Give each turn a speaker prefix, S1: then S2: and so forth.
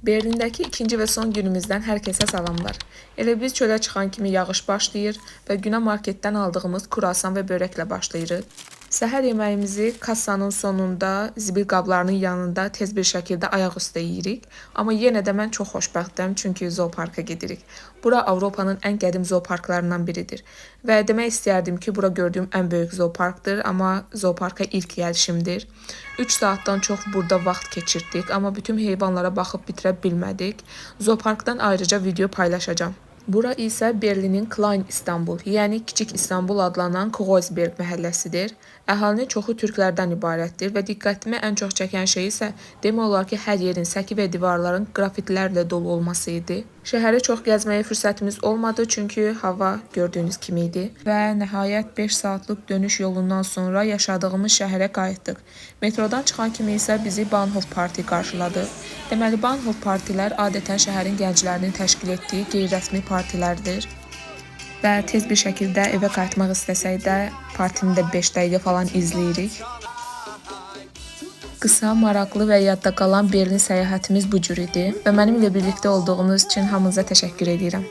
S1: Berlindəki ikinci və son günümüzdən hər kəsə salamlar. Elə biz çölə çıxan kimi yağış başlayır və günə marketdən aldığımız kruasan və börəklə başlayırıq. Səhər yeməyimizi kassanın sonunda zibil qablarının yanında tez bir şəkildə ayaq üstə yeyirik. Amma yenə də mən çox xoşbəxtəm, çünki zooparka gedirik. Bura Avropanın ən qədim zooparklarından biridir. Və demək istərdim ki, bura gördüyüm ən böyük zooparkdır, amma zooparka ilk gəlişimdir. 3 saatdan çox burada vaxt keçirdik, amma bütün heyvanlara baxıb bitirə bilmədik. Zooparkdan ayrıca video paylaşacağam. Bura isə Berlinin Klein İstanbul, yəni Kiçik İstanbul adlanan Kreuzberg məhəlləsidir. Əhalinin çoxu türklərdən ibarətdir və diqqətimi ən çox çəkən şey isə demək olar ki, hər yerin səki və divarların qrafitlərlə dolu olması idi. Şəhəri çox gəzməyə fürsətimiz olmadı, çünki hava gördüyünüz kimi idi. Və nəhayət 5 saatlıq dönüş yolundan sonra yaşadığımız şəhərə qayıtdıq. Metrodan çıxan kimi isə bizi Bahnhof Parti qarşıladı. Deməli, Bahnhof partilər adətən şəhərin gənclərinin təşkil etdiyi qeyri-rəsmi partilərdir. Və tez bir şəkildə evə qayıtmaq istəsək də, partini də 5 dəqiqə falan izləyirik. Qısa, maraqlı və yadda qalan Berlin səyahətimiz bu cür idi və mənimlə birlikdə olduğunuz üçün hamınıza təşəkkür edirəm.